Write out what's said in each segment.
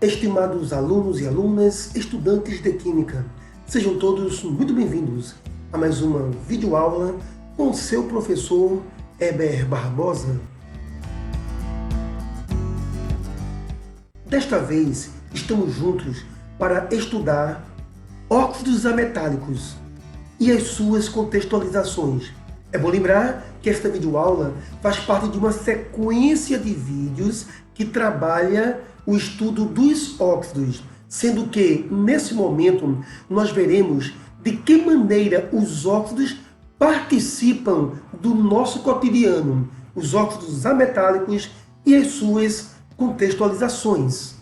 Estimados alunos e alunas, estudantes de Química, sejam todos muito bem-vindos a mais uma videoaula com seu professor Heber Barbosa. Desta vez, estamos juntos para estudar óxidos ametálicos e as suas contextualizações. É bom lembrar que esta videoaula faz parte de uma sequência de vídeos que trabalha o estudo dos óxidos, sendo que, nesse momento, nós veremos de que maneira os óxidos participam do nosso cotidiano, os óxidos ametálicos e as suas contextualizações.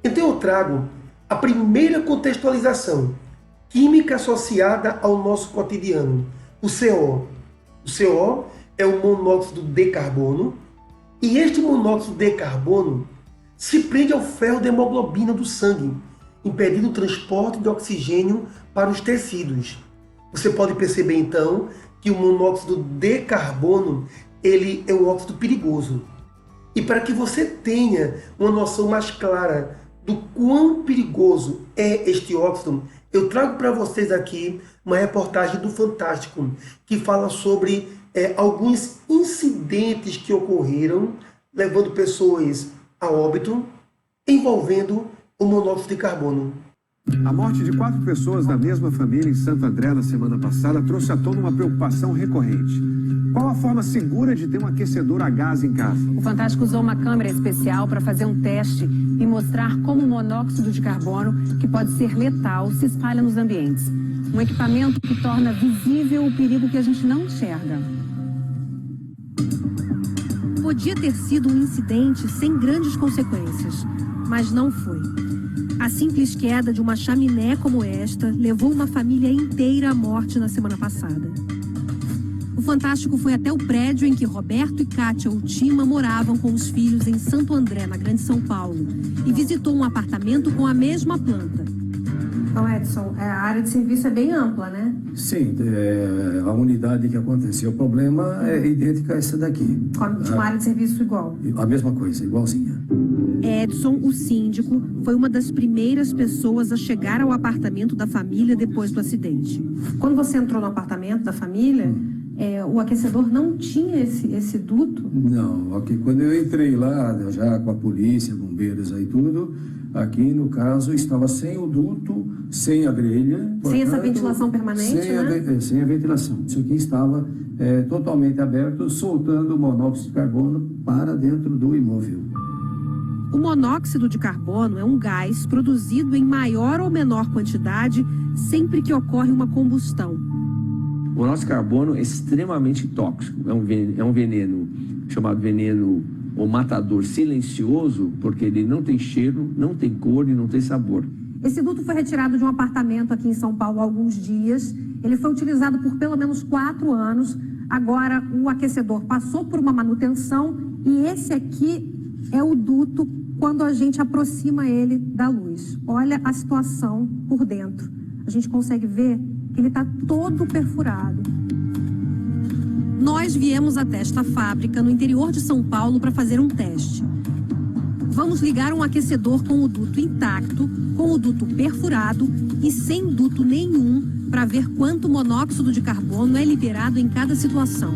Então eu trago a primeira contextualização, química associada ao nosso cotidiano, o CO. O CO é o monóxido de carbono, e este monóxido de carbono se prende ao ferro da hemoglobina do sangue, impedindo o transporte de oxigênio para os tecidos. Você pode perceber então que o monóxido de carbono ele é um óxido perigoso. E para que você tenha uma noção mais clara do quão perigoso é este óxido, eu trago para vocês aqui uma reportagem do Fantástico, que fala sobre alguns incidentes que ocorreram, levando pessoas a óbito, envolvendo o monóxido de carbono. A morte de 4 pessoas da mesma família em Santo André na semana passada trouxe à tona uma preocupação recorrente. Qual a forma segura de ter um aquecedor a gás em casa? O Fantástico usou uma câmera especial para fazer um teste e mostrar como o monóxido de carbono, que pode ser letal, se espalha nos ambientes. Um equipamento que torna visível o perigo que a gente não enxerga. Podia ter sido um incidente sem grandes consequências, mas não foi. A simples queda de uma chaminé como esta levou uma família inteira à morte na semana passada. O Fantástico foi até o prédio em que Roberto e Kátia Ultima moravam com os filhos em Santo André, na Grande São Paulo, e visitou um apartamento com a mesma planta. Então, Edson, a área de serviço é bem ampla, né? Sim, a unidade que aconteceu. O problema é idêntica a essa daqui. De uma área de serviço igual? A mesma coisa, igualzinha. Edson, o síndico, foi uma das primeiras pessoas a chegar ao apartamento da família depois do acidente. Quando você entrou no apartamento da família, o aquecedor não tinha esse duto? Não, aqui, quando eu entrei lá, já com a polícia, bombeiros aí tudo, aqui no caso estava sem o duto, sem a grelha. Sem essa ventilação permanente, sem a ventilação. Isso aqui estava totalmente aberto, soltando o monóxido de carbono para dentro do imóvel. O monóxido de carbono é um gás produzido em maior ou menor quantidade sempre que ocorre uma combustão. O monóxido de carbono é extremamente tóxico. É um veneno chamado veneno ou matador silencioso, porque ele não tem cheiro, não tem cor e não tem sabor. Esse duto foi retirado de um apartamento aqui em São Paulo há alguns dias. Ele foi utilizado por pelo menos 4 anos. Agora o aquecedor passou por uma manutenção e esse aqui é o duto quando a gente aproxima ele da luz. Olha a situação por dentro. A gente consegue ver que ele está todo perfurado. Nós viemos até esta fábrica no interior de São Paulo para fazer um teste. Vamos ligar um aquecedor com o duto intacto, com o duto perfurado e sem duto nenhum para ver quanto monóxido de carbono é liberado em cada situação.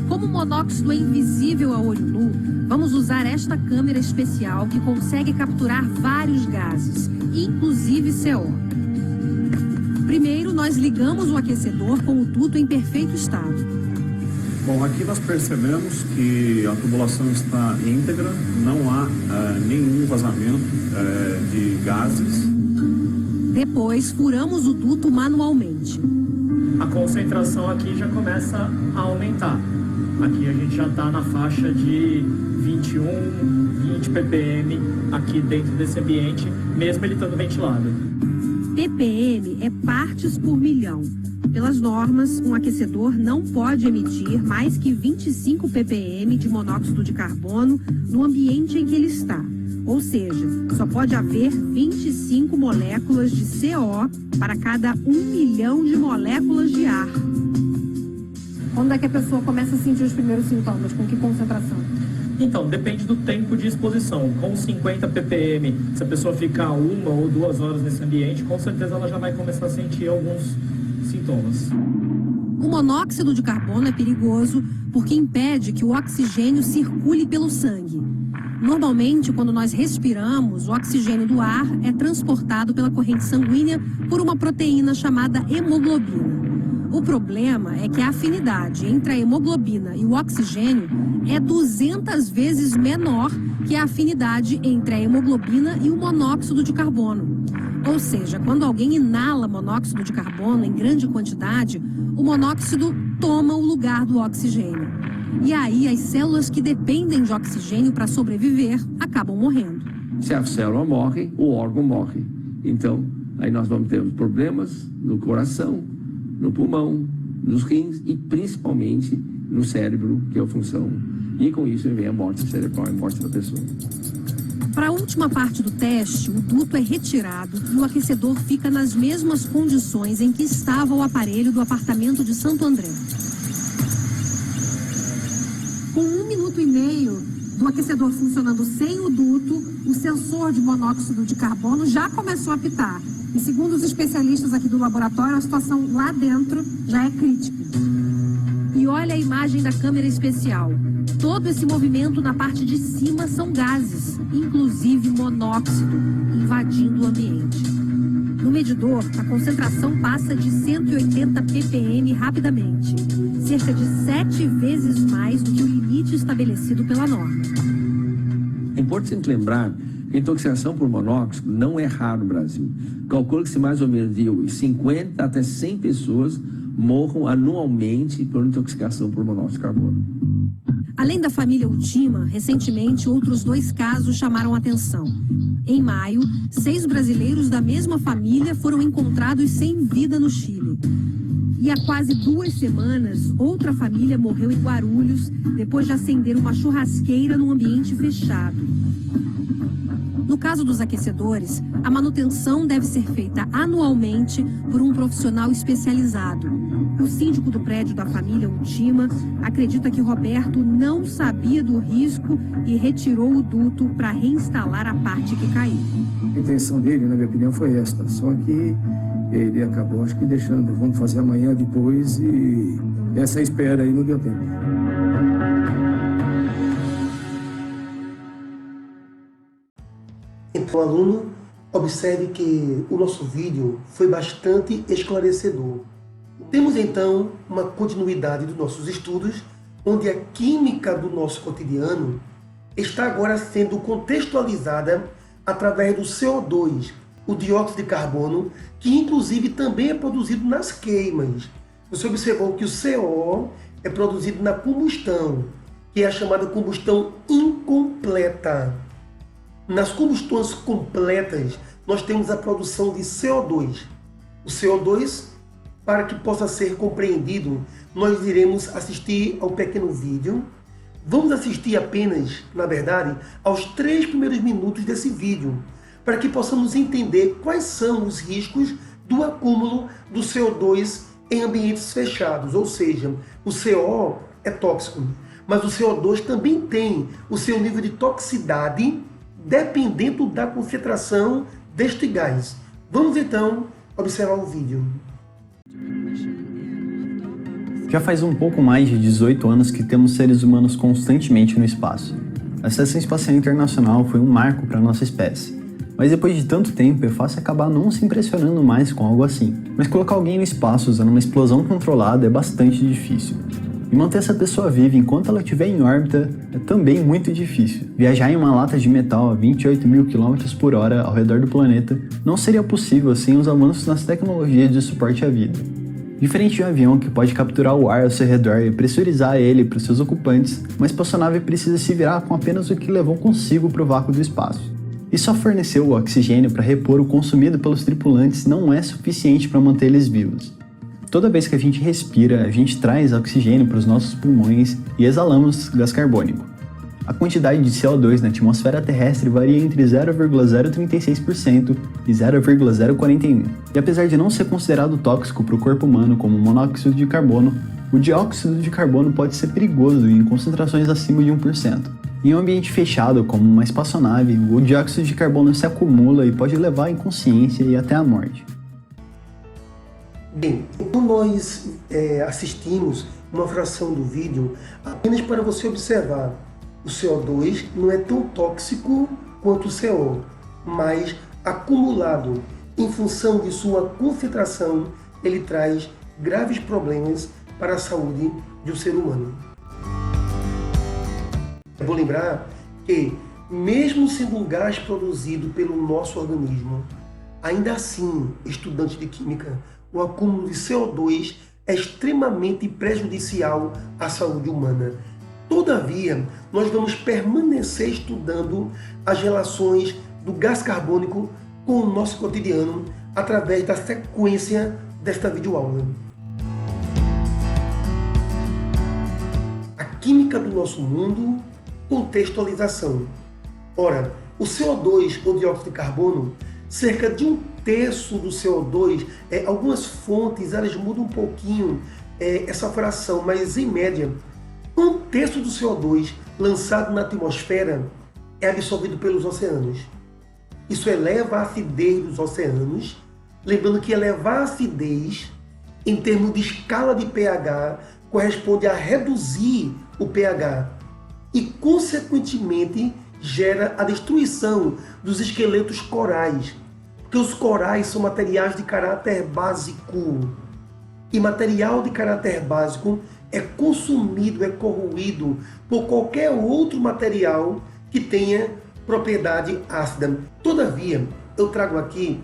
Como o monóxido é invisível a olho nu, vamos usar esta câmera especial que consegue capturar vários gases, inclusive CO. Primeiro, nós ligamos o aquecedor com o duto em perfeito estado. Bom, aqui nós percebemos que a tubulação está íntegra, não há nenhum vazamento de gases. Depois, furamos o duto manualmente. A concentração aqui já começa a aumentar. Aqui a gente já está na faixa de 21, 20 ppm aqui dentro desse ambiente, mesmo ele estando ventilado. ppm é partes por milhão. Pelas normas, um aquecedor não pode emitir mais que 25 ppm de monóxido de carbono no ambiente em que ele está. Ou seja, só pode haver 25 moléculas de CO para cada 1 milhão de moléculas de ar. Quando é que a pessoa começa a sentir os primeiros sintomas? Com que concentração? Então, depende do tempo de exposição. Com 50 ppm, se a pessoa ficar 1 ou 2 horas nesse ambiente, com certeza ela já vai começar a sentir alguns sintomas. O monóxido de carbono é perigoso porque impede que o oxigênio circule pelo sangue. Normalmente, quando nós respiramos, o oxigênio do ar é transportado pela corrente sanguínea por uma proteína chamada hemoglobina. O problema é que a afinidade entre a hemoglobina e o oxigênio é 200 vezes menor que a afinidade entre a hemoglobina e o monóxido de carbono. Ou seja, quando alguém inala monóxido de carbono em grande quantidade, o monóxido toma o lugar do oxigênio. E aí as células que dependem de oxigênio para sobreviver acabam morrendo. Se a célula morre, o órgão morre. Então, aí nós vamos ter problemas no coração, no pulmão, nos rins e principalmente no cérebro, que é a função. E com isso vem a morte cerebral, a morte da pessoa. Para a última parte do teste, o duto é retirado e o aquecedor fica nas mesmas condições em que estava o aparelho do apartamento de Santo André. Com 1 minuto e meio do aquecedor funcionando sem o duto, o sensor de monóxido de carbono já começou a apitar. E segundo os especialistas aqui do laboratório, a situação lá dentro já é crítica. E olha a imagem da câmera especial. Todo esse movimento na parte de cima são gases, inclusive monóxido, invadindo o ambiente. No medidor, a concentração passa de 180 ppm rapidamente, cerca de 7 vezes mais do que o limite estabelecido pela norma. É importante lembrar que a intoxicação por monóxido não é raro no Brasil. Calcula-se mais ou menos de 50 até 100 pessoas morram anualmente por intoxicação por monóxido de carbono. Além da família Ultima, recentemente outros 2 casos chamaram a atenção. Em maio, 6 brasileiros da mesma família foram encontrados sem vida no Chile. E há quase 2 semanas, outra família morreu em Guarulhos depois de acender uma churrasqueira num ambiente fechado. No caso dos aquecedores, a manutenção deve ser feita anualmente por um profissional especializado. O síndico do prédio da família Ultima acredita que Roberto não sabia do risco e retirou o duto para reinstalar a parte que caiu. A intenção dele, na minha opinião, foi esta. Só que ele acabou, acho que deixando, vamos fazer amanhã depois e essa espera aí não deu tempo. Então, aluno, observe que o nosso vídeo foi bastante esclarecedor. Temos então uma continuidade dos nossos estudos, onde a química do nosso cotidiano está agora sendo contextualizada através do CO2, o dióxido de carbono, que inclusive também é produzido nas queimas. Você observou que o CO é produzido na combustão, que é a chamada combustão incompleta. Nas combustões completas, nós temos a produção de CO2. O CO2, para que possa ser compreendido, nós iremos assistir ao pequeno vídeo. Vamos assistir apenas, na verdade, aos 3 primeiros minutos desse vídeo, para que possamos entender quais são os riscos do acúmulo do CO2 em ambientes fechados. Ou seja, o CO é tóxico, mas o CO2 também tem o seu nível de toxicidade dependendo da concentração deste gás. Vamos então observar o vídeo. Já faz um pouco mais de 18 anos que temos seres humanos constantemente no espaço. A Estação Espacial Internacional foi um marco para a nossa espécie. Mas depois de tanto tempo é fácil acabar não se impressionando mais com algo assim. Mas colocar alguém no espaço usando uma explosão controlada é bastante difícil. E manter essa pessoa viva enquanto ela estiver em órbita é também muito difícil. Viajar em uma lata de metal a 28 mil km por hora ao redor do planeta não seria possível sem os avanços nas tecnologias de suporte à vida. Diferente de um avião que pode capturar o ar ao seu redor e pressurizar ele para os seus ocupantes, uma espaçonave precisa se virar com apenas o que levou consigo para o vácuo do espaço. E só fornecer o oxigênio para repor o consumido pelos tripulantes não é suficiente para manter eles vivos. Toda vez que a gente respira, a gente traz oxigênio para os nossos pulmões e exalamos gás carbônico. A quantidade de CO2 na atmosfera terrestre varia entre 0,036% e 0,041%. E apesar de não ser considerado tóxico para o corpo humano como monóxido de carbono, O dióxido de carbono pode ser perigoso em concentrações acima de 1%. Em um ambiente fechado, como uma espaçonave, o dióxido de carbono se acumula e pode levar à inconsciência e até à morte. Bem, então nós assistimos uma fração do vídeo apenas para você observar. O CO2 não é tão tóxico quanto o CO, mas acumulado em função de sua concentração, ele traz graves problemas para a saúde de um ser humano. Eu vou lembrar que, mesmo sendo um gás produzido pelo nosso organismo, ainda assim, estudante de química, o acúmulo de CO2 é extremamente prejudicial à saúde humana. Todavia, nós vamos permanecer estudando as relações do gás carbônico com o nosso cotidiano através da sequência desta videoaula. A química do nosso mundo, contextualização. Ora, o CO2, ou dióxido de carbono, cerca de 1/3 do CO2, algumas fontes elas mudam um pouquinho essa fração, mas em média, 1/3 do CO2 lançado na atmosfera é absorvido pelos oceanos. Isso eleva a acidez dos oceanos, lembrando que elevar a acidez, em termos de escala de pH, corresponde a reduzir o pH e, consequentemente, gera a destruição dos esqueletos corais, porque os corais são materiais de caráter básico. E material de caráter básico é consumido, é corroído por qualquer outro material que tenha propriedade ácida. Todavia, eu trago aqui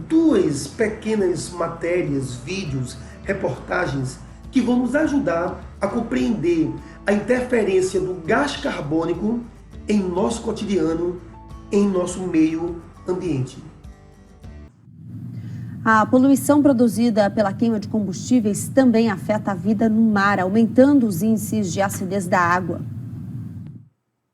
duas pequenas matérias, vídeos, reportagens que vão nos ajudar a compreender a interferência do gás carbônico em nosso cotidiano, em nosso meio ambiente. A poluição produzida pela queima de combustíveis também afeta a vida no mar, aumentando os índices de acidez da água.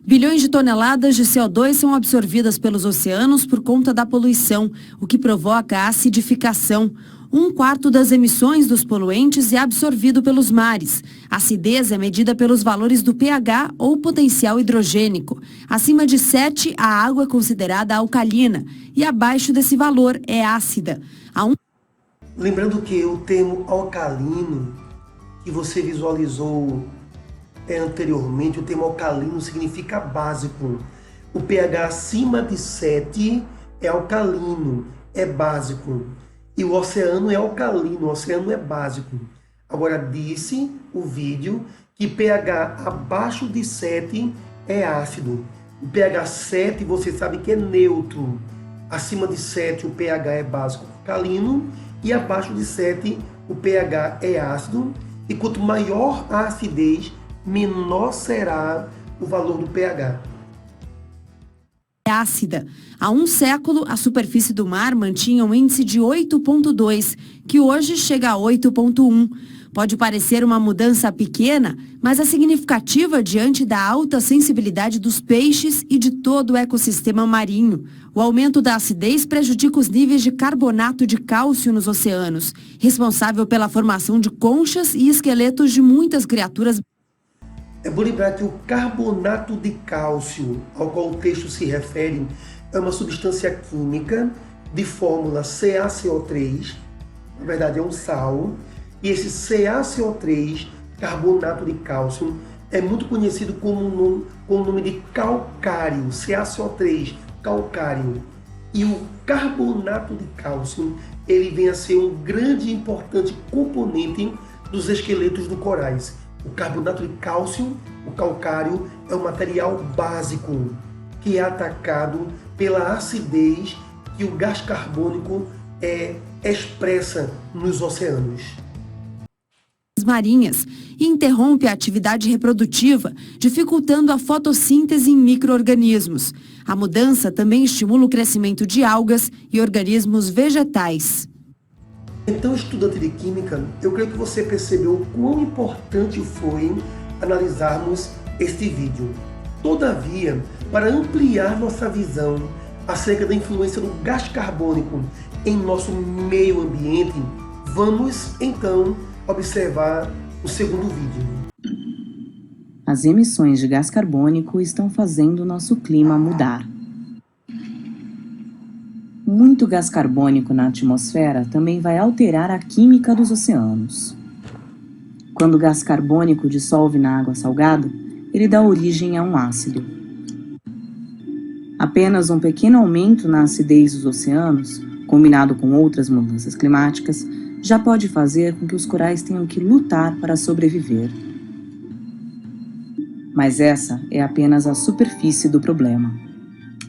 Bilhões de toneladas de CO2 são absorvidas pelos oceanos por conta da poluição, o que provoca a acidificação. 1/4 das emissões dos poluentes é absorvido pelos mares. A acidez é medida pelos valores do pH ou potencial hidrogênico. Acima de 7, a água é considerada alcalina e abaixo desse valor é ácida. Lembrando que o termo alcalino, que você visualizou anteriormente, o termo alcalino significa básico. O pH acima de 7 é alcalino, é básico. E o oceano é alcalino, o oceano é básico. Agora, disse o vídeo que pH abaixo de 7 é ácido. O pH 7 você sabe que é neutro. Acima de 7 o pH é básico, alcalino, e abaixo de 7 o pH é ácido. E quanto maior a acidez, menor será o valor do pH. Ácida. Há um século, a superfície do mar mantinha um índice de 8,2, que hoje chega a 8,1. Pode parecer uma mudança pequena, mas é significativa diante da alta sensibilidade dos peixes e de todo o ecossistema marinho. O aumento da acidez prejudica os níveis de carbonato de cálcio nos oceanos, responsável pela formação de conchas e esqueletos de muitas criaturas. É bom lembrar que o carbonato de cálcio, ao qual o texto se refere, é uma substância química de fórmula CaCO3, na verdade é um sal, e esse CaCO3, carbonato de cálcio, é muito conhecido com o nome de calcário, CaCO3, calcário. E o carbonato de cálcio, ele vem a ser um grande e importante componente dos esqueletos do corais. O carbonato de cálcio, o calcário, é um material básico que é atacado pela acidez que o gás carbônico expressa nos oceanos. Marinhas e interrompe a atividade reprodutiva, dificultando a fotossíntese em micro-organismos. A mudança também estimula o crescimento de algas e organismos vegetais. Então, estudante de química, eu creio que você percebeu o quão importante foi analisarmos este vídeo. Todavia, para ampliar nossa visão acerca da influência do gás carbônico em nosso meio ambiente, vamos então observar no segundo vídeo. As emissões de gás carbônico estão fazendo o nosso clima mudar. Muito gás carbônico na atmosfera também vai alterar a química dos oceanos. Quando o gás carbônico dissolve na água salgada, ele dá origem a um ácido. Apenas um pequeno aumento na acidez dos oceanos, combinado com outras mudanças climáticas, já pode fazer com que os corais tenham que lutar para sobreviver. Mas essa é apenas a superfície do problema.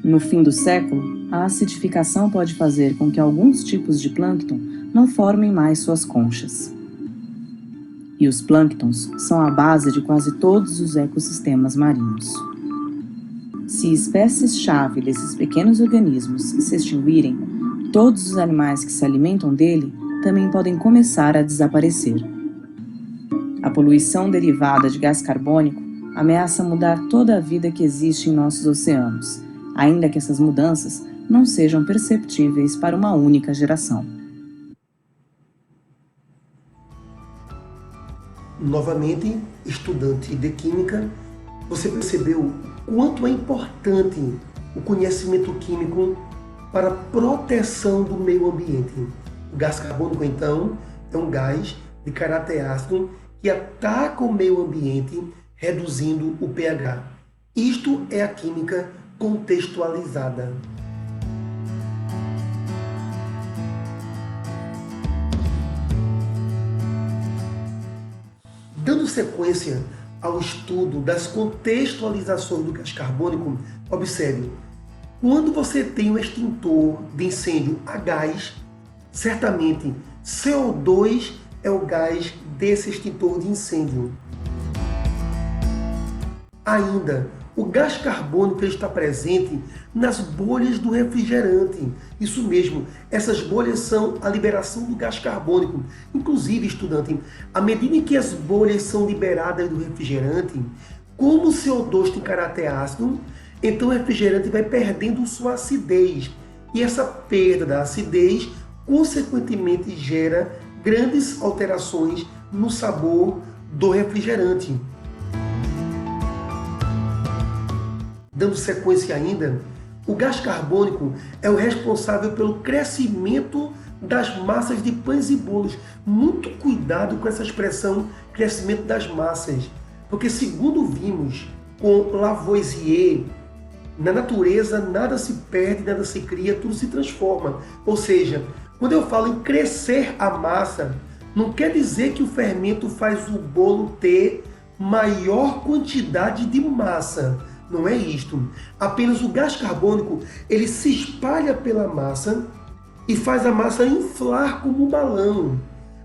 No fim do século, a acidificação pode fazer com que alguns tipos de plâncton não formem mais suas conchas. E os plânctons são a base de quase todos os ecossistemas marinhos. Se espécies-chave desses pequenos organismos se extinguirem, todos os animais que se alimentam dele também podem começar a desaparecer. A poluição derivada de gás carbônico ameaça mudar toda a vida que existe em nossos oceanos, ainda que essas mudanças não sejam perceptíveis para uma única geração. Novamente, estudante de Química, você percebeu o quanto é importante o conhecimento químico para a proteção do meio ambiente. O gás carbônico, então, é um gás de caráter ácido que ataca o meio ambiente, reduzindo o pH. Isto é a química contextualizada. Dando sequência ao estudo das contextualizações do gás carbônico, observe, quando você tem um extintor de incêndio a gás, certamente CO2 é o gás desse extintor de incêndio. Ainda, o gás carbônico está presente nas bolhas do refrigerante. Isso mesmo, essas bolhas são a liberação do gás carbônico. Inclusive, estudante, à medida em que as bolhas são liberadas do refrigerante, como o CO2 tem caráter ácido, então o refrigerante vai perdendo sua acidez. E essa perda da acidez, consequentemente, gera grandes alterações no sabor do refrigerante. Dando sequência ainda, o gás carbônico é o responsável pelo crescimento das massas de pães e bolos. Muito cuidado com essa expressão crescimento das massas, porque segundo vimos com Lavoisier, na natureza nada se perde, nada se cria, tudo se transforma. Ou seja, quando eu falo em crescer a massa, não quer dizer que o fermento faz o bolo ter maior quantidade de massa. Não é isto. Apenas o gás carbônico, ele se espalha pela massa e faz a massa inflar como um balão.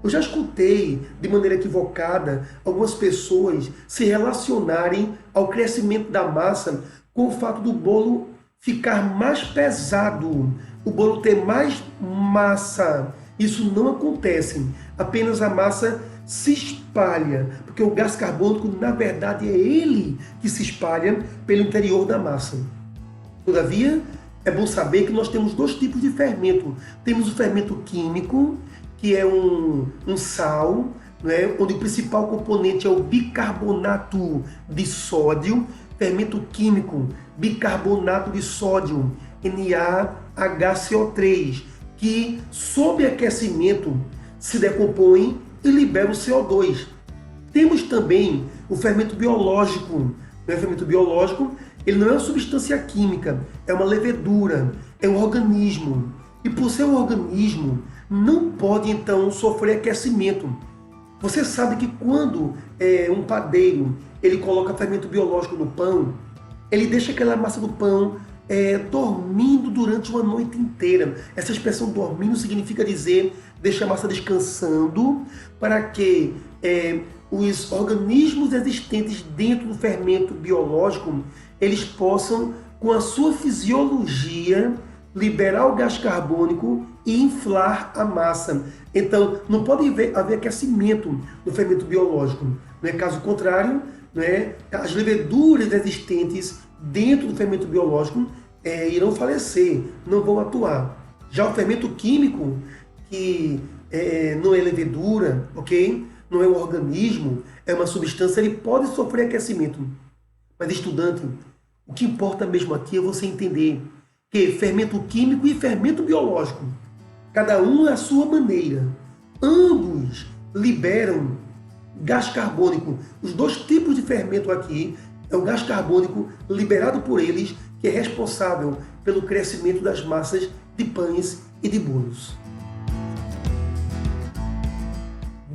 Eu já escutei, de maneira equivocada, algumas pessoas se relacionarem ao crescimento da massa com o fato do bolo ficar mais pesado, o bolo ter mais massa. Isso não acontece. Apenas a massa se espalha, porque o gás carbônico, na verdade, é ele que se espalha pelo interior da massa. Todavia, é bom saber que nós temos dois tipos de fermento. Temos o fermento químico, que é um sal, né, onde o principal componente é o bicarbonato de sódio. Fermento químico, bicarbonato de sódio, NaHCO3, que, sob aquecimento, se decompõe e libera o CO2. Temos também o fermento biológico. O fermento biológico, ele não é uma substância química, é uma levedura, é um organismo. E por ser um organismo, não pode então sofrer aquecimento. Você sabe que quando um padeiro ele coloca fermento biológico no pão, ele deixa aquela massa do pão dormindo durante uma noite inteira. Essa expressão dormindo significa dizer deixa a massa descansando para que os organismos existentes dentro do fermento biológico eles possam, com a sua fisiologia, liberar o gás carbônico e inflar a massa. Então, não pode haver aquecimento no fermento biológico. Não é? Caso contrário, não é? As leveduras existentes dentro do fermento biológico irão falecer, não vão atuar. Já o fermento químico, que não é levedura, ok? não é um organismo, é uma substância, ele pode sofrer aquecimento. Mas, estudante, o que importa mesmo aqui é você entender que fermento químico e fermento biológico, cada um à sua maneira, ambos liberam gás carbônico. Os dois tipos de fermento aqui é o gás carbônico liberado por eles, que é responsável pelo crescimento das massas de pães e de bolos.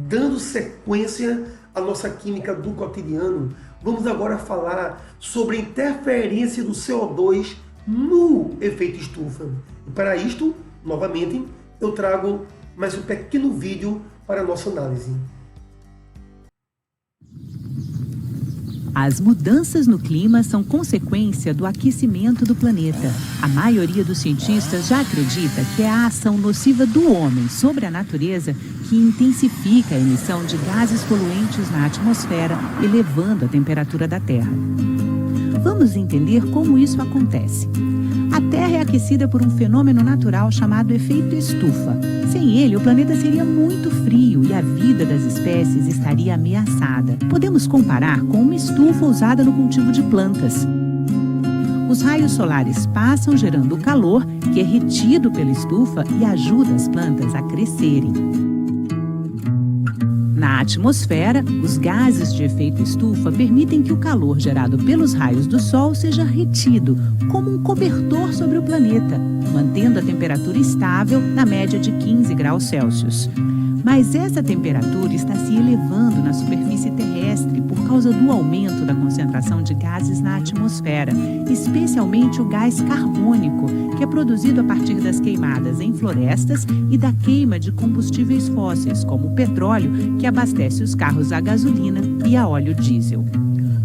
Dando sequência à nossa química do cotidiano, vamos agora falar sobre a interferência do CO2 no efeito estufa. E para isto, novamente, eu trago mais um pequeno vídeo para a nossa análise. As mudanças no clima são consequência do aquecimento do planeta. A maioria dos cientistas já acredita que é a ação nociva do homem sobre a natureza que intensifica a emissão de gases poluentes na atmosfera, elevando a temperatura da Terra. Vamos entender como isso acontece. A Terra é aquecida por um fenômeno natural chamado efeito estufa. Sem ele, o planeta seria muito frio e a vida das espécies estaria ameaçada. Podemos comparar com uma estufa usada no cultivo de plantas. Os raios solares passam gerando calor, que é retido pela estufa e ajuda as plantas a crescerem. Na atmosfera, os gases de efeito estufa permitem que o calor gerado pelos raios do Sol seja retido, como um cobertor sobre o planeta, mantendo a temperatura estável na média de 15 graus Celsius. Mas essa temperatura está se elevando na superfície terrestre por causa do aumento da concentração de gases na atmosfera, especialmente o gás carbônico, que é produzido a partir das queimadas em florestas e da queima de combustíveis fósseis, como o petróleo, que abastece os carros a gasolina e a óleo diesel.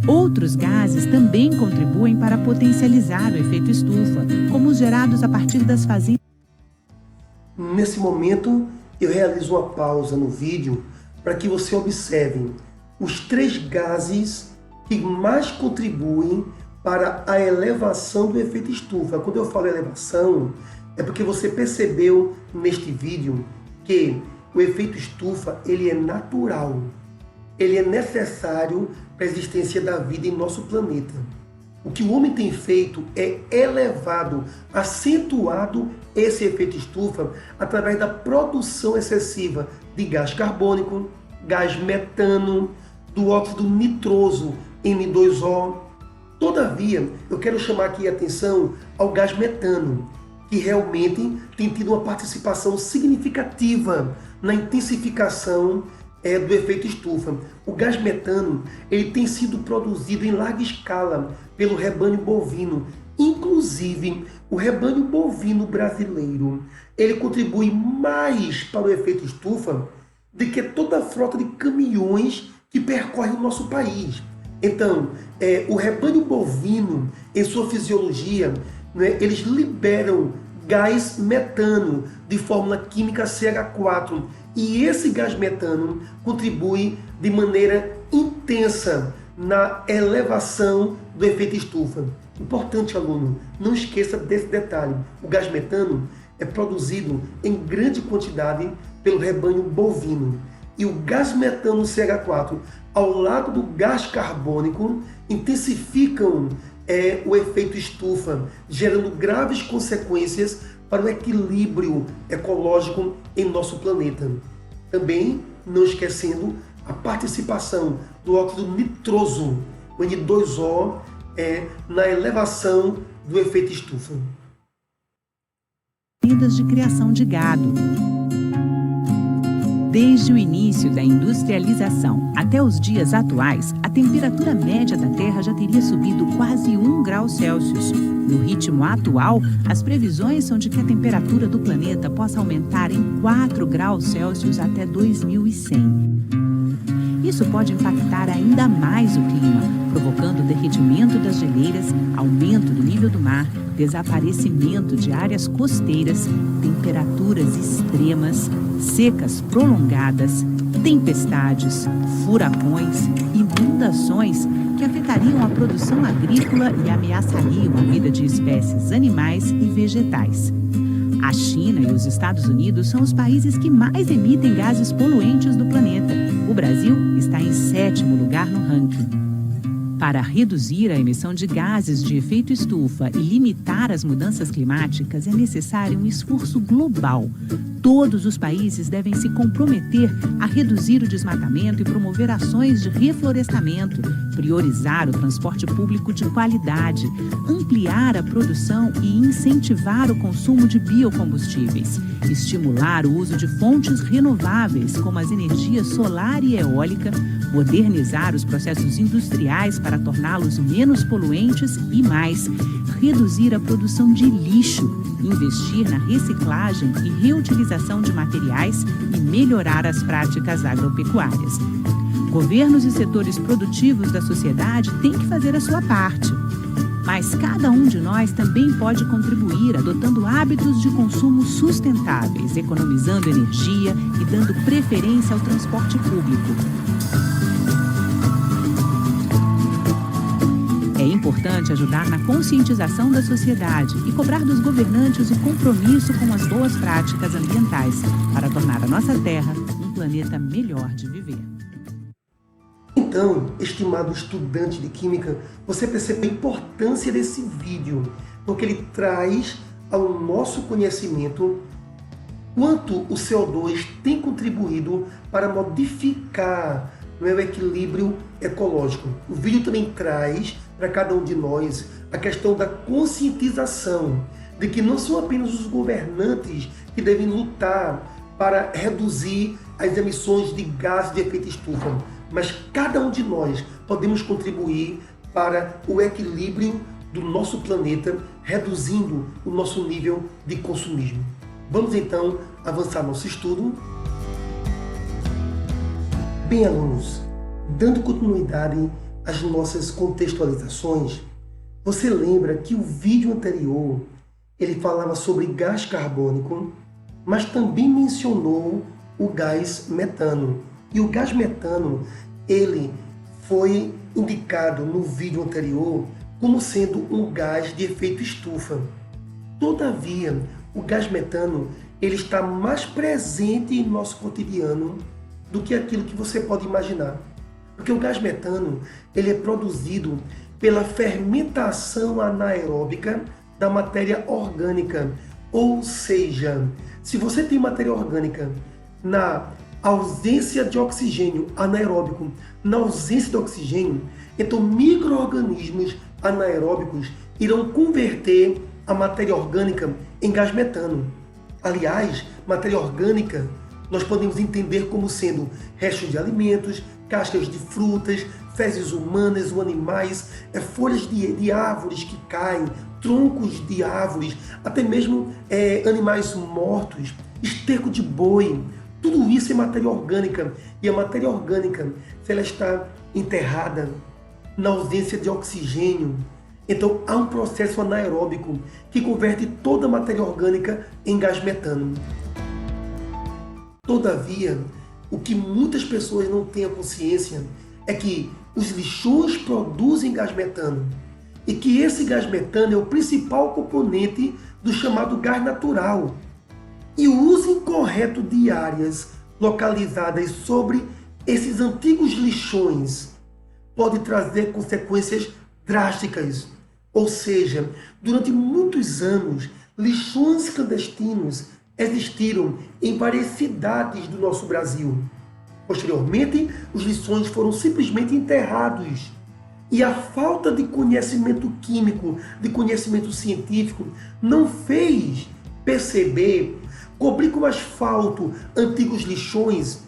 Outros gases também contribuem para potencializar o efeito estufa, como os gerados a partir das fazendas. Nesse momento, eu realizo uma pausa no vídeo para que você observe os 3 gases que mais contribuem para a elevação do efeito estufa. Quando eu falo elevação, é porque você percebeu neste vídeo que o efeito estufa ele é natural, ele é necessário para a existência da vida em nosso planeta. O que o homem tem feito é elevado, acentuado esse efeito estufa através da produção excessiva de gás carbônico, gás metano, do óxido nitroso N2O. Todavia, eu quero chamar aqui a atenção ao gás metano, que realmente tem tido uma participação significativa na intensificação do efeito estufa. O gás metano ele tem sido produzido em larga escala pelo rebanho bovino. Inclusive, o rebanho bovino brasileiro, ele contribui mais para o efeito estufa do que toda a frota de caminhões que percorre o nosso país. Então, o rebanho bovino, em sua fisiologia, né, eles liberam gás metano de fórmula química CH4. E esse gás metano contribui de maneira intensa na elevação do efeito estufa. Importante, aluno, não esqueça desse detalhe. O gás metano é produzido em grande quantidade pelo rebanho bovino. E o gás metano CH4, ao lado do gás carbônico, intensificam o efeito estufa, gerando graves consequências para o equilíbrio ecológico em nosso planeta. Também não esquecendo a participação do óxido nitroso, o N2O, na elevação do efeito estufa. De criação de gado. Desde o início da industrialização até os dias atuais, a temperatura média da Terra já teria subido quase 1 grau Celsius. No ritmo atual, as previsões são de que a temperatura do planeta possa aumentar em 4 graus Celsius até 2100. Isso pode impactar ainda mais o clima, provocando derretimento das geleiras, aumento do nível do mar, desaparecimento de áreas costeiras, temperaturas extremas, secas prolongadas, tempestades, furacões, inundações que afetariam a produção agrícola e ameaçariam a vida de espécies animais e vegetais. A China e os Estados Unidos são os países que mais emitem gases poluentes do planeta. O Brasil está em 7º lugar no ranking. Para reduzir a emissão de gases de efeito estufa e limitar as mudanças climáticas, é necessário um esforço global. Todos os países devem se comprometer a reduzir o desmatamento e promover ações de reflorestamento, priorizar o transporte público de qualidade, ampliar a produção e incentivar o consumo de biocombustíveis, estimular o uso de fontes renováveis, como as energias solar e eólica, modernizar os processos industriais para torná-los menos poluentes e mais, reduzir a produção de lixo, investir na reciclagem e reutilização de materiais e melhorar as práticas agropecuárias. Governos e setores produtivos da sociedade têm que fazer a sua parte. Mas cada um de nós também pode contribuir adotando hábitos de consumo sustentáveis, economizando energia e dando preferência ao transporte público. É importante ajudar na conscientização da sociedade e cobrar dos governantes o compromisso com as boas práticas ambientais para tornar a nossa Terra um planeta melhor de viver. Então, estimado estudante de Química, você percebe a importância desse vídeo, porque ele traz ao nosso conhecimento quanto o CO2 tem contribuído para modificar o equilíbrio ecológico. O vídeo também traz para cada um de nós a questão da conscientização de que não são apenas os governantes que devem lutar para reduzir as emissões de gases de efeito estufa, mas cada um de nós podemos contribuir para o equilíbrio do nosso planeta, reduzindo o nosso nível de consumismo. Vamos então avançar nosso estudo. Bem, alunos, dando continuidade às nossas contextualizações, você lembra que o vídeo anterior ele falava sobre gás carbônico, mas também mencionou o gás metano. E o gás metano, ele foi indicado no vídeo anterior como sendo um gás de efeito estufa. Todavia, o gás metano ele está mais presente em nosso cotidiano do que aquilo que você pode imaginar. Porque o gás metano ele é produzido pela fermentação anaeróbica da matéria orgânica. Ou seja, se você tem matéria orgânica na ausência de oxigênio anaeróbico, na ausência de oxigênio, então micro-organismos anaeróbicos irão converter a matéria orgânica em gás metano. Aliás, matéria orgânica nós podemos entender como sendo restos de alimentos, cascas de frutas, fezes humanas ou animais, folhas de árvores que caem, troncos de árvores, até mesmo animais mortos, esterco de boi. Tudo isso é matéria orgânica. E a matéria orgânica, se ela está enterrada na ausência de oxigênio, então há um processo anaeróbico que converte toda a matéria orgânica em gás metano. Todavia, o que muitas pessoas não têm a consciência é que os lixões produzem gás metano e que esse gás metano é o principal componente do chamado gás natural. E o uso incorreto de áreas localizadas sobre esses antigos lixões pode trazer consequências drásticas. Ou seja, durante muitos anos, lixões clandestinos existiram em várias cidades do nosso Brasil. Posteriormente, os lixões foram simplesmente enterrados. E a falta de conhecimento químico, de conhecimento científico, não fez perceber cobrir com asfalto antigos lixões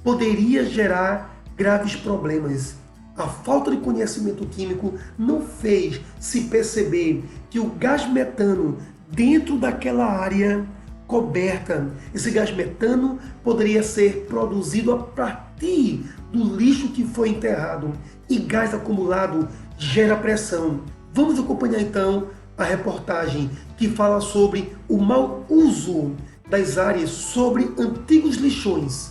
poderia gerar graves problemas. A falta de conhecimento químico não fez se perceber que o gás metano dentro daquela área coberta, esse gás metano poderia ser produzido a partir do lixo que foi enterrado. E gás acumulado gera pressão. Vamos acompanhar então a reportagem que fala sobre o mau uso das áreas sobre antigos lixões.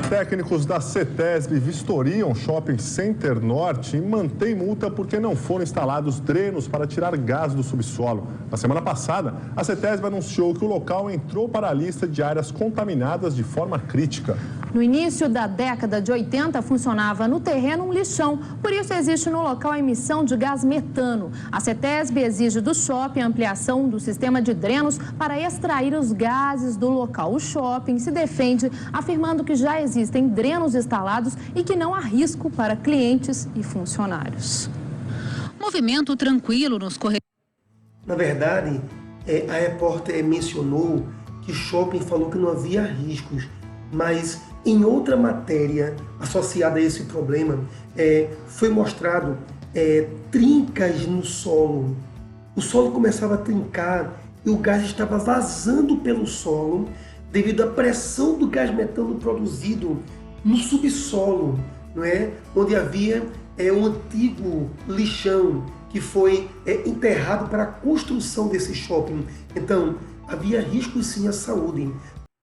Técnicos da CETESB vistoriam Shopping Center Norte e mantêm multa porque não foram instalados drenos para tirar gás do subsolo. Na semana passada, a CETESB anunciou que o local entrou para a lista de áreas contaminadas de forma crítica. No início da década de 80, funcionava no terreno um lixão. Por isso, existe no local a emissão de gás metano. A CETESB exige do shopping a ampliação do sistema de drenos para extrair os gases do local. O shopping se defende, afirmando que já existem drenos instalados e que não há risco para clientes e funcionários. Movimento tranquilo nos corredores. Na verdade, a repórter mencionou que o shopping falou que não havia riscos, mas em outra matéria associada a esse problema, foi mostrado trincas no solo. O solo começava a trincar e o gás estava vazando pelo solo devido à pressão do gás metano produzido no subsolo, não é? Onde havia um antigo lixão que foi enterrado para a construção desse shopping. Então, havia risco sim à saúde.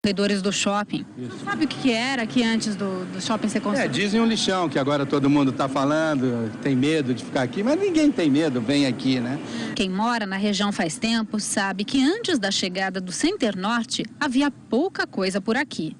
Corredores do shopping. Isso. Sabe o que era aqui antes do shopping ser construído? Dizem um lixão, que agora todo mundo está falando, tem medo de ficar aqui, mas ninguém tem medo, vem aqui, né? Quem mora na região faz tempo sabe que antes da chegada do Center Norte, havia pouca coisa por aqui.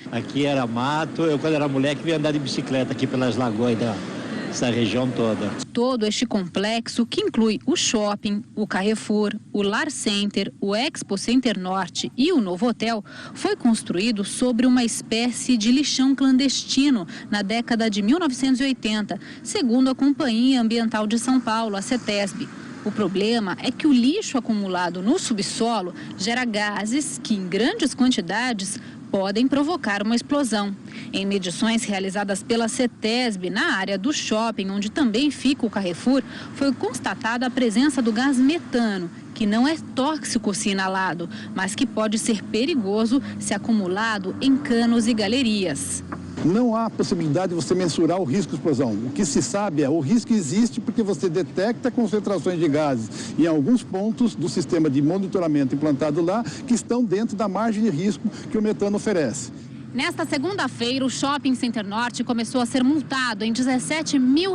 Aqui era mato, eu quando era moleque vinha andar de bicicleta aqui pelas lagoas dessa região toda. Todo este complexo, que inclui o shopping, o Carrefour, o Lar Center, o Expo Center Norte e o novo hotel, foi construído sobre uma espécie de lixão clandestino na década de 1980, segundo a Companhia Ambiental de São Paulo, a CETESB. O problema é que o lixo acumulado no subsolo gera gases que, em grandes quantidades, podem provocar uma explosão. Em medições realizadas pela CETESB na área do shopping, onde também fica o Carrefour, foi constatada a presença do gás metano, que não é tóxico se inalado, mas que pode ser perigoso se acumulado em canos e galerias. Não há possibilidade de você mensurar o risco de explosão. O que se sabe o risco existe porque você detecta concentrações de gases em alguns pontos do sistema de monitoramento implantado lá que estão dentro da margem de risco que o metano oferece. Nesta segunda-feira, o Shopping Center Norte começou a ser multado em R$17 mil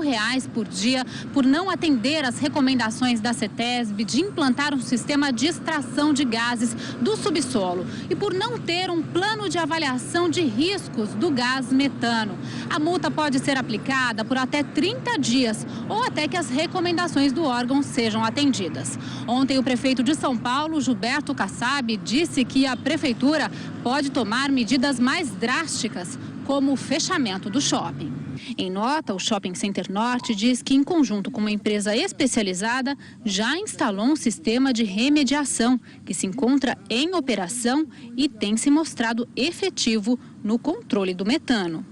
por dia por não atender às recomendações da CETESB de implantar um sistema de extração de gases do subsolo e por não ter um plano de avaliação de riscos do gás metano. A multa pode ser aplicada por até 30 dias ou até que as recomendações do órgão sejam atendidas. Ontem, o prefeito de São Paulo, Gilberto Kassab, disse que a prefeitura pode tomar medidas mais drásticas, como o fechamento do shopping. Em nota, o Shopping Center Norte diz que, em conjunto com uma empresa especializada, já instalou um sistema de remediação que se encontra em operação e tem se mostrado efetivo no controle do metano.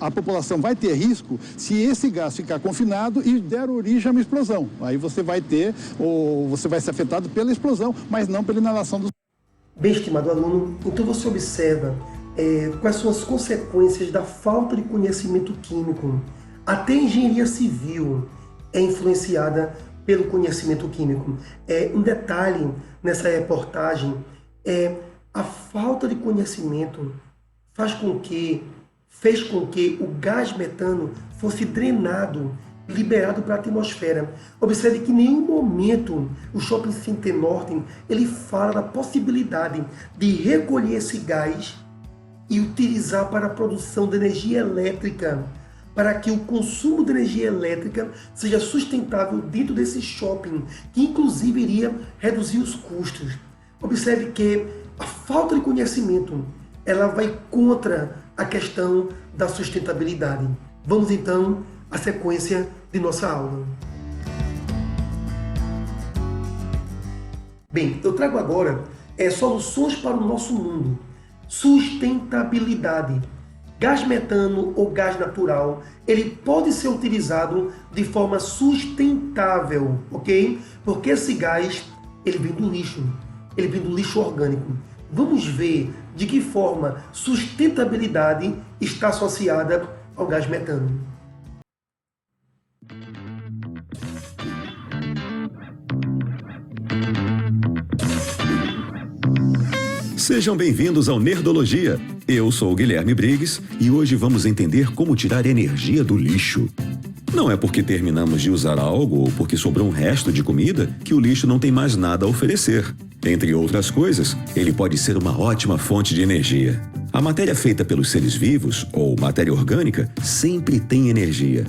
A população vai ter risco se esse gás ficar confinado e der origem a uma explosão. Aí você vai ser afetado pela explosão, mas não pela inalação do... Bem, estimado aluno, então você observa quais são as consequências da falta de conhecimento químico. Até a engenharia civil é influenciada pelo conhecimento químico. Um detalhe nessa reportagem a falta de conhecimento fez com que o gás metano fosse drenado, liberado para a atmosfera. Observe que em nenhum momento o Shopping Center Norte ele fala da possibilidade de recolher esse gás e utilizar para a produção de energia elétrica, para que o consumo de energia elétrica seja sustentável dentro desse shopping, que inclusive iria reduzir os custos. Observe que a falta de conhecimento ela vai contra a questão da sustentabilidade. Vamos então à sequência de nossa aula. Bem, eu trago agora soluções para o nosso mundo. Sustentabilidade. Gás metano ou gás natural, ele pode ser utilizado de forma sustentável, ok? Porque esse gás, ele vem do lixo orgânico. Vamos ver de que forma sustentabilidade está associada ao gás metano. Sejam bem-vindos ao Nerdologia. Eu sou o Guilherme Briggs e hoje vamos entender como tirar energia do lixo. Não é porque terminamos de usar algo ou porque sobrou um resto de comida que o lixo não tem mais nada a oferecer. Entre outras coisas, ele pode ser uma ótima fonte de energia. A matéria feita pelos seres vivos, ou matéria orgânica, sempre tem energia.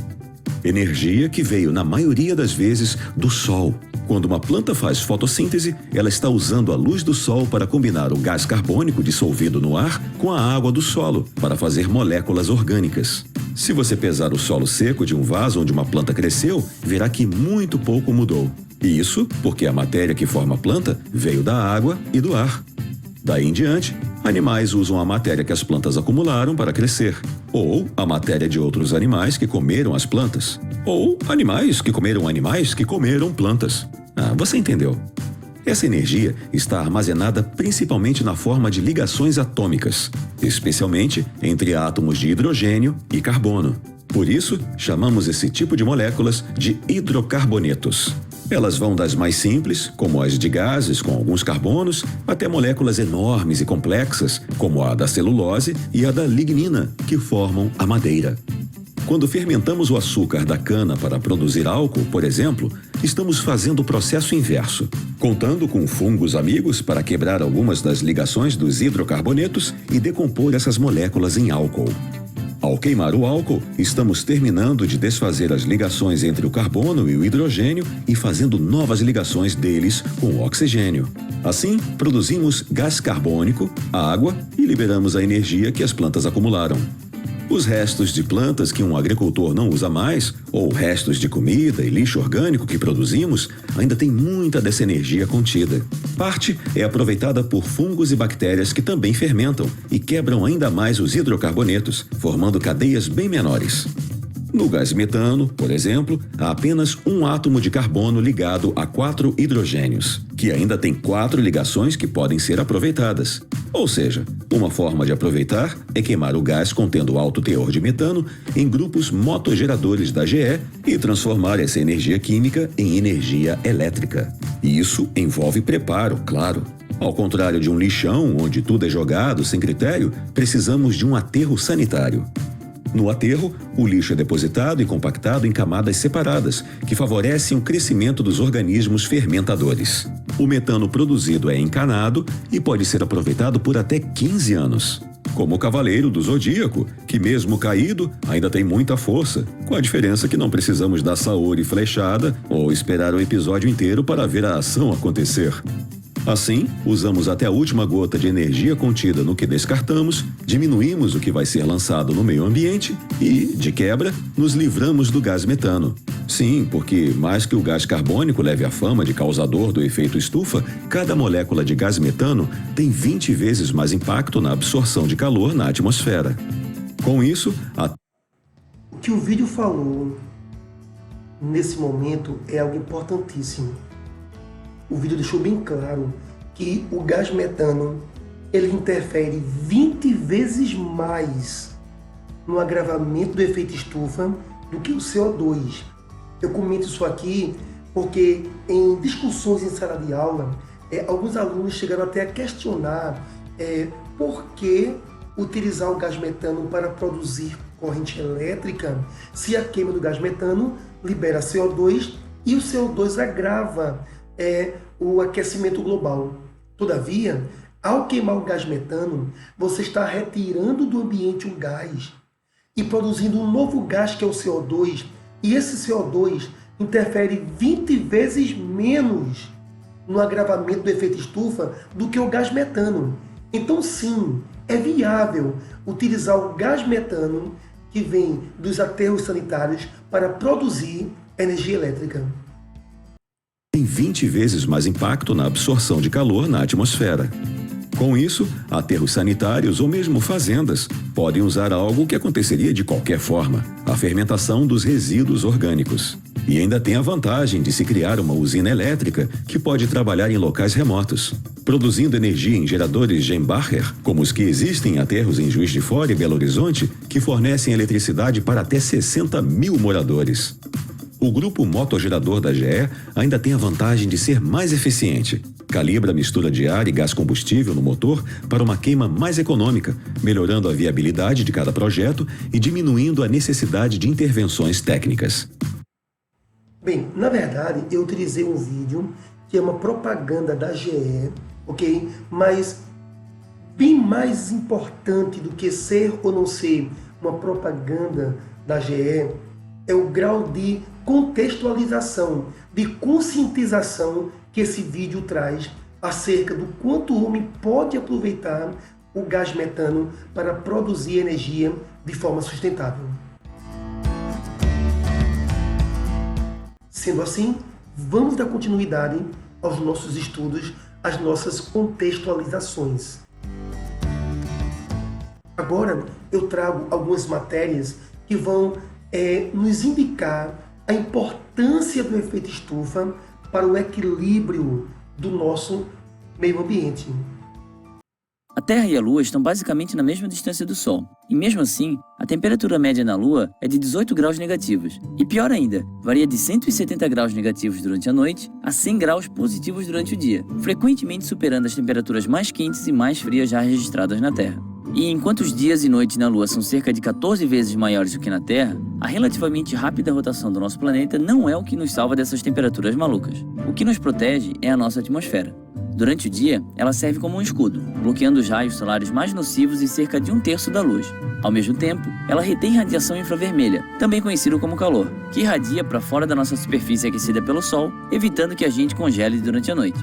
Energia que veio, na maioria das vezes, do Sol. Quando uma planta faz fotossíntese, ela está usando a luz do Sol para combinar o gás carbônico dissolvido no ar com a água do solo, para fazer moléculas orgânicas. Se você pesar o solo seco de um vaso onde uma planta cresceu, verá que muito pouco mudou. E isso porque a matéria que forma a planta veio da água e do ar. Daí em diante, animais usam a matéria que as plantas acumularam para crescer, ou a matéria de outros animais que comeram as plantas, ou animais que comeram plantas. Você entendeu? Essa energia está armazenada principalmente na forma de ligações atômicas, especialmente entre átomos de hidrogênio e carbono. Por isso, chamamos esse tipo de moléculas de hidrocarbonetos. Elas vão das mais simples, como as de gases com alguns carbonos, até moléculas enormes e complexas, como a da celulose e a da lignina, que formam a madeira. Quando fermentamos o açúcar da cana para produzir álcool, por exemplo, estamos fazendo o processo inverso, contando com fungos amigos para quebrar algumas das ligações dos hidrocarbonetos e decompor essas moléculas em álcool. Ao queimar o álcool, estamos terminando de desfazer as ligações entre o carbono e o hidrogênio e fazendo novas ligações deles com o oxigênio. Assim, produzimos gás carbônico, água e liberamos a energia que as plantas acumularam. Os restos de plantas que um agricultor não usa mais, ou restos de comida e lixo orgânico que produzimos, ainda tem muita dessa energia contida. Parte é aproveitada por fungos e bactérias que também fermentam e quebram ainda mais os hidrocarbonetos, formando cadeias bem menores. No gás metano, por exemplo, há apenas um átomo de carbono ligado a 4 hidrogênios, que ainda tem 4 ligações que podem ser aproveitadas. Ou seja, uma forma de aproveitar é queimar o gás contendo alto teor de metano em grupos motogeradores da GE e transformar essa energia química em energia elétrica. E isso envolve preparo, claro. Ao contrário de um lixão, onde tudo é jogado sem critério, precisamos de um aterro sanitário. No aterro, o lixo é depositado e compactado em camadas separadas, que favorecem o crescimento dos organismos fermentadores. O metano produzido é encanado e pode ser aproveitado por até 15 anos. Como o Cavaleiro do Zodíaco, que mesmo caído, ainda tem muita força, com a diferença que não precisamos dar saúde e flechada ou esperar o episódio inteiro para ver a ação acontecer. Assim, usamos até a última gota de energia contida no que descartamos, diminuímos o que vai ser lançado no meio ambiente e, de quebra, nos livramos do gás metano. Sim, porque mais que o gás carbônico leve a fama de causador do efeito estufa, cada molécula de gás metano tem 20 vezes mais impacto na absorção de calor na atmosfera. Com isso, o que o vídeo falou nesse momento é algo importantíssimo. O vídeo deixou bem claro que o gás metano ele interfere 20 vezes mais no agravamento do efeito estufa do que o CO2. Eu comento isso aqui porque em discussões em sala de aula, alguns alunos chegaram até a questionar por que utilizar o gás metano para produzir corrente elétrica se a queima do gás metano libera CO2 e o CO2 agrava o aquecimento global. Todavia, ao queimar o gás metano, você está retirando do ambiente um gás e produzindo um novo gás que é o CO2, e esse CO2 interfere 20 vezes menos no agravamento do efeito estufa do que o gás metano. Então sim, é viável utilizar o gás metano que vem dos aterros sanitários para produzir energia elétrica. Tem 20 vezes mais impacto na absorção de calor na atmosfera. Com isso, aterros sanitários ou mesmo fazendas podem usar algo que aconteceria de qualquer forma, a fermentação dos resíduos orgânicos. E ainda tem a vantagem de se criar uma usina elétrica que pode trabalhar em locais remotos, produzindo energia em geradores Gembacher, como os que existem em aterros em Juiz de Fora e Belo Horizonte, que fornecem eletricidade para até 60 mil moradores. O grupo motogerador da GE ainda tem a vantagem de ser mais eficiente. Calibra a mistura de ar e gás combustível no motor para uma queima mais econômica, melhorando a viabilidade de cada projeto e diminuindo a necessidade de intervenções técnicas. Bem, na verdade, eu utilizei um vídeo que é uma propaganda da GE, ok? Mas bem mais importante do que ser ou não ser uma propaganda da GE é o grau de contextualização, de conscientização que esse vídeo traz acerca do quanto o homem pode aproveitar o gás metano para produzir energia de forma sustentável. Sendo assim, vamos dar continuidade aos nossos estudos, às nossas contextualizações. Agora eu trago algumas matérias que vão nos indicar a importância do efeito estufa para o equilíbrio do nosso meio ambiente. A Terra e a Lua estão basicamente na mesma distância do Sol, e mesmo assim, a temperatura média na Lua é de 18 graus negativos. E pior ainda, varia de 170 graus negativos durante a noite a 100 graus positivos durante o dia, frequentemente superando as temperaturas mais quentes e mais frias já registradas na Terra. E enquanto os dias e noites na Lua são cerca de 14 vezes maiores do que na Terra, a relativamente rápida rotação do nosso planeta não é o que nos salva dessas temperaturas malucas. O que nos protege é a nossa atmosfera. Durante o dia, ela serve como um escudo, bloqueando os raios solares mais nocivos em cerca de 1/3 da luz. Ao mesmo tempo, ela retém radiação infravermelha, também conhecido como calor, que irradia para fora da nossa superfície aquecida pelo Sol, evitando que a gente congele durante a noite.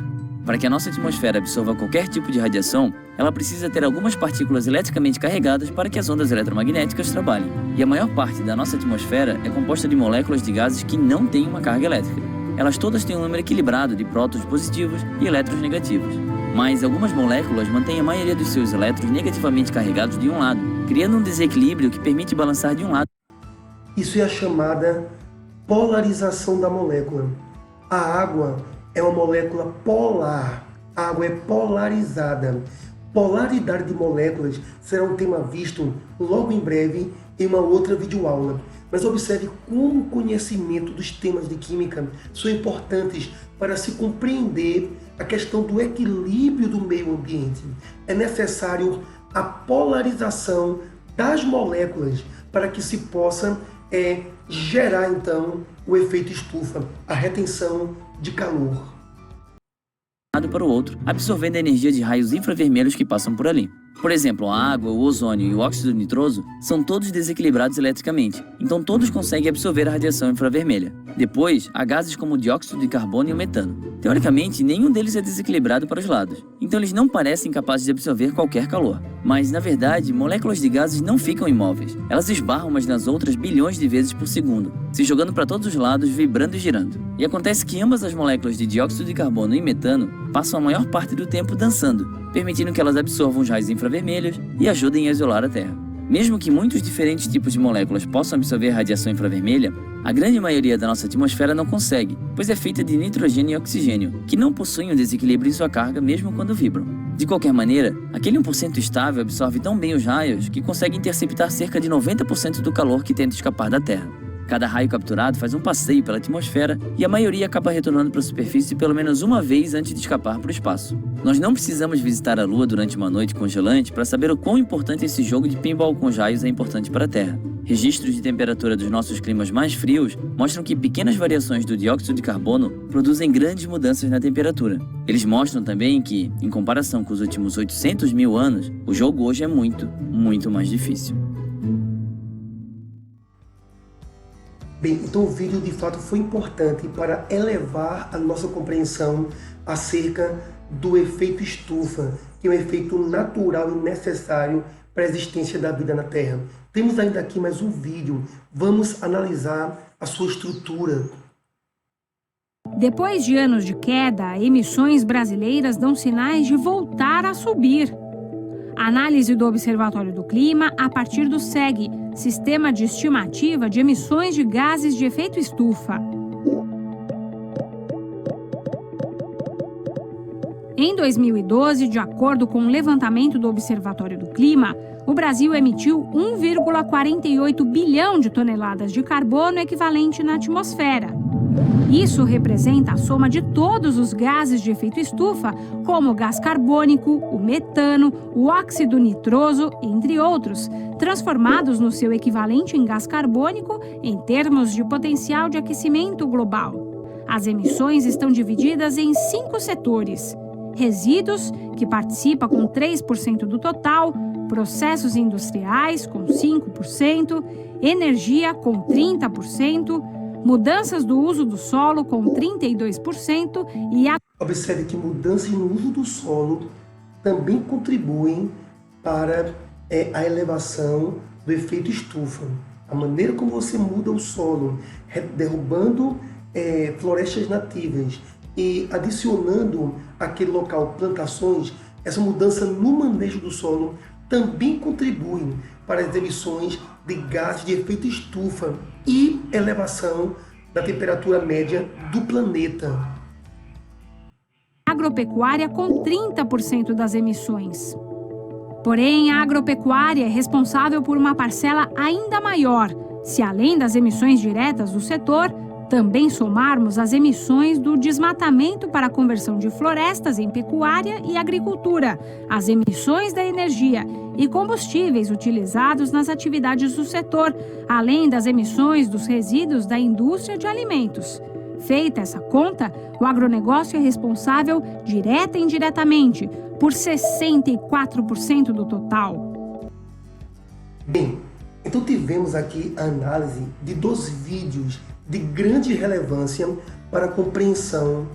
Para que a nossa atmosfera absorva qualquer tipo de radiação, ela precisa ter algumas partículas eletricamente carregadas para que as ondas eletromagnéticas trabalhem. E a maior parte da nossa atmosfera é composta de moléculas de gases que não têm uma carga elétrica. Elas todas têm um número equilibrado de prótons positivos e elétrons negativos. Mas algumas moléculas mantêm a maioria dos seus elétrons negativamente carregados de um lado, criando um desequilíbrio que permite balançar de um lado. Isso é a chamada polarização da molécula. A água é uma molécula polar. A água é polarizada. Polaridade de moléculas será um tema visto logo em breve em uma outra videoaula. Mas observe como o conhecimento dos temas de química são importantes para se compreender a questão do equilíbrio do meio ambiente. É necessário a polarização das moléculas para que se possa gerar então o efeito estufa, a retenção de calor. Para o outro, absorvendo a energia de raios infravermelhos que passam por ali. Por exemplo, a água, o ozônio e o óxido nitroso são todos desequilibrados eletricamente, então todos conseguem absorver a radiação infravermelha. Depois, há gases como o dióxido de carbono e o metano. Teoricamente, nenhum deles é desequilibrado para os lados, então eles não parecem capazes de absorver qualquer calor. Mas, na verdade, moléculas de gases não ficam imóveis. Elas esbarram umas nas outras bilhões de vezes por segundo, se jogando para todos os lados, vibrando e girando. E acontece que ambas as moléculas de dióxido de carbono e metano passam a maior parte do tempo dançando, permitindo que elas absorvam os raios infravermelhos e ajudem a isolar a Terra. Mesmo que muitos diferentes tipos de moléculas possam absorver radiação infravermelha, a grande maioria da nossa atmosfera não consegue, pois é feita de nitrogênio e oxigênio, que não possuem um desequilíbrio em sua carga mesmo quando vibram. De qualquer maneira, aquele 1% estável absorve tão bem os raios que consegue interceptar cerca de 90% do calor que tenta escapar da Terra. Cada raio capturado faz um passeio pela atmosfera e a maioria acaba retornando para a superfície pelo menos uma vez antes de escapar para o espaço. Nós não precisamos visitar a Lua durante uma noite congelante para saber o quão importante esse jogo de pinball com os raios é importante para a Terra. Registros de temperatura dos nossos climas mais frios mostram que pequenas variações do dióxido de carbono produzem grandes mudanças na temperatura. Eles mostram também que, em comparação com os últimos 800 mil anos, o jogo hoje é muito, muito mais difícil. Bem, então o vídeo de fato foi importante para elevar a nossa compreensão acerca do efeito estufa, que é um efeito natural e necessário para a existência da vida na Terra. Temos ainda aqui mais um vídeo, vamos analisar a sua estrutura. Depois de anos de queda, emissões brasileiras dão sinais de voltar a subir. Análise do Observatório do Clima a partir do SEG, Sistema de Estimativa de Emissões de Gases de Efeito Estufa. Em 2012, de acordo com o levantamento do Observatório do Clima, o Brasil emitiu 1,48 bilhão de toneladas de carbono equivalente na atmosfera. Isso representa a soma de todos os gases de efeito estufa, como o gás carbônico, o metano, o óxido nitroso, entre outros, transformados no seu equivalente em gás carbônico em termos de potencial de aquecimento global. As emissões estão divididas em 5 setores: resíduos, que participa com 3% do total, processos industriais, com 5%, energia, com 30%, mudanças do uso do solo, com 32%, e a... Observe que mudanças no uso do solo também contribuem para a elevação do efeito estufa. A maneira como você muda o solo, derrubando florestas nativas e adicionando àquele local plantações, essa mudança no manejo do solo também contribui para as emissões de gases de efeito estufa e elevação da temperatura média do planeta. Agropecuária com 30% das emissões. Porém, a agropecuária é responsável por uma parcela ainda maior, se além das emissões diretas do setor, também somarmos as emissões do desmatamento para a conversão de florestas em pecuária e agricultura, as emissões da energia e combustíveis utilizados nas atividades do setor, além das emissões dos resíduos da indústria de alimentos. Feita essa conta, o agronegócio é responsável, direta e indiretamente, por 64% do total. Bem, então tivemos aqui a análise de 2 vídeos de grande relevância para a compreensão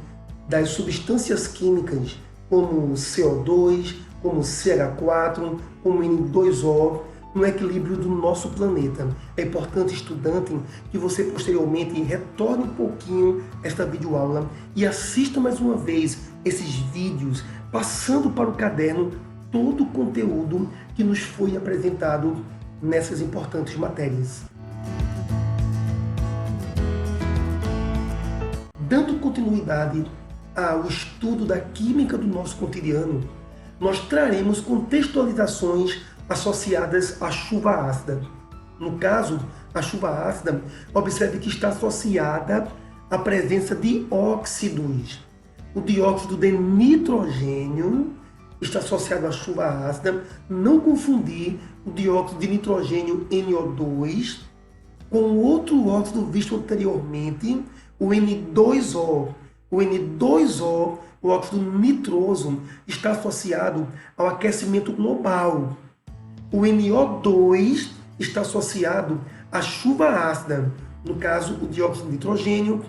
das substâncias químicas como CO2, como CH4, como N2O, no equilíbrio do nosso planeta. É importante, estudante, que você posteriormente retorne um pouquinho esta videoaula e assista mais uma vez esses vídeos, passando para o caderno todo o conteúdo que nos foi apresentado nessas importantes matérias. Dando continuidade ao estudo da química do nosso cotidiano, nós traremos contextualizações associadas à chuva ácida. No caso, a chuva ácida, observe que está associada à presença de óxidos. O dióxido de nitrogênio está associado à chuva ácida. Não confundir o dióxido de nitrogênio NO2 com outro óxido visto anteriormente, o N2O. O N2O, o óxido nitroso, está associado ao aquecimento global. O NO2 está associado à chuva ácida. No caso, o dióxido de nitrogênio,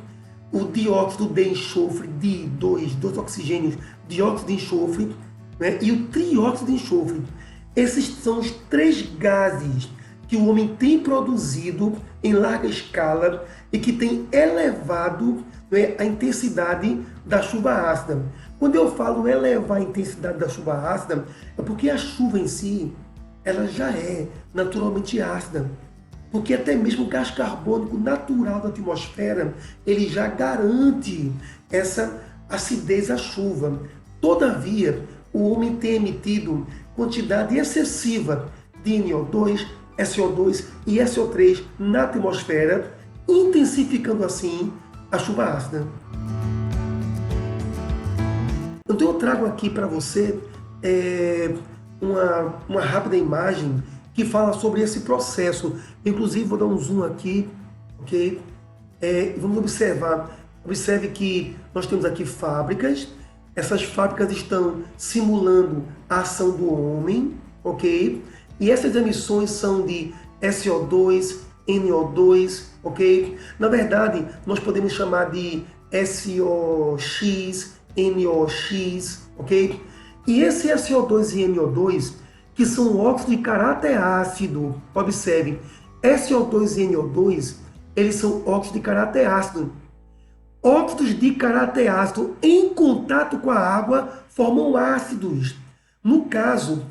o dióxido de enxofre, dois oxigênios, dióxido de enxofre, né, e o trióxido de enxofre. Esses são os 3 gases que o homem tem produzido em larga escala e que tem elevado, né, a intensidade da chuva ácida. Quando eu falo elevar a intensidade da chuva ácida, é porque a chuva em si, ela já é naturalmente ácida. Porque até mesmo o gás carbônico natural da atmosfera, ele já garante essa acidez à chuva. Todavia, o homem tem emitido quantidade excessiva de NO2, SO2 e SO3 na atmosfera, intensificando assim a chuva ácida. Então eu trago aqui para você uma rápida imagem que fala sobre esse processo. Inclusive vou dar um zoom aqui, ok? Vamos observar. Observe que nós temos aqui fábricas. Essas fábricas estão simulando a ação do homem, ok? E essas emissões são de SO2, NO2, ok? Na verdade, nós podemos chamar de SOX, NOx, ok? E esse SO2 e NO2, que são óxidos de caráter ácido, observe, SO2 e NO2, eles são óxidos de caráter ácido. Óxidos de caráter ácido em contato com a água formam ácidos. No caso,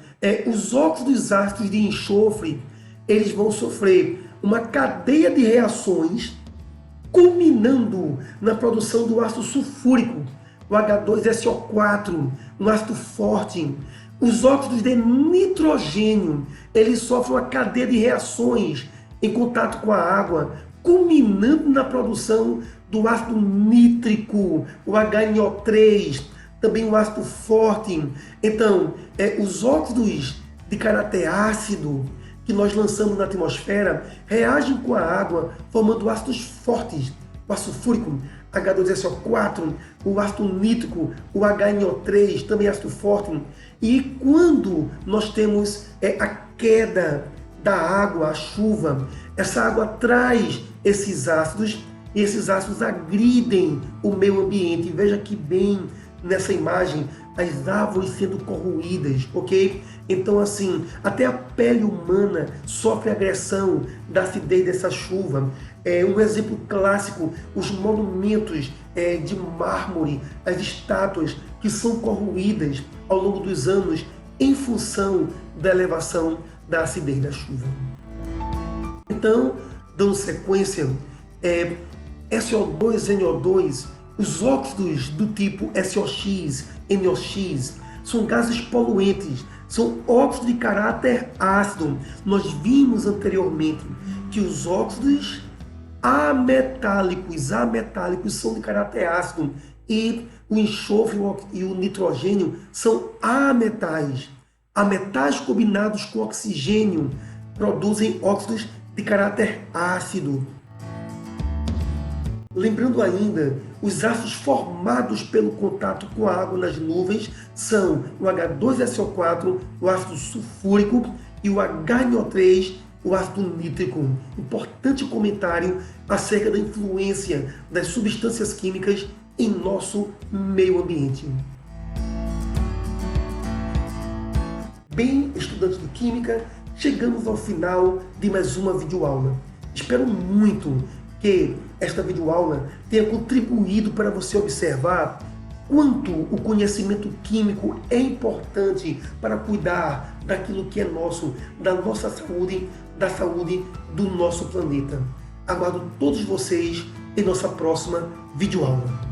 os óxidos ácidos de enxofre, eles vão sofrer uma cadeia de reações culminando na produção do ácido sulfúrico, o H2SO4, um ácido forte. Os óxidos de nitrogênio, eles sofrem uma cadeia de reações em contato com a água, culminando na produção do ácido nítrico, o HNO3, também o ácido forte. Então, os óxidos de caráter ácido que nós lançamos na atmosfera reagem com a água, formando ácidos fortes, o ácido fúrico, H2SO4, o ácido nítrico, o HNO3, também ácido forte. E quando nós temos a queda da água, a chuva, essa água traz esses ácidos e esses ácidos agridem o meio ambiente. Veja que bem nessa imagem as árvores sendo corroídas, ok? Então assim, até a pele humana sofre agressão da acidez dessa chuva. Um exemplo clássico, os monumentos de mármore, as estátuas que são corroídas ao longo dos anos em função da elevação da acidez da chuva. Então, dando sequência, SO2, NO2, os óxidos do tipo SOX, NOx, são gases poluentes, são óxidos de caráter ácido. Nós vimos anteriormente que os óxidos ametálicos são de caráter ácido e o enxofre e o nitrogênio são ametais. Ametais combinados com oxigênio produzem óxidos de caráter ácido. Lembrando ainda, os ácidos formados pelo contato com a água nas nuvens são o H2SO4, o ácido sulfúrico, e o HNO3, o ácido nítrico. Importante comentário acerca da influência das substâncias químicas em nosso meio ambiente. Bem, estudantes de Química, chegamos ao final de mais uma videoaula. Espero muito que esta videoaula tenha contribuído para você observar quanto o conhecimento químico é importante para cuidar daquilo que é nosso, da nossa saúde, da saúde do nosso planeta. Aguardo todos vocês em nossa próxima videoaula.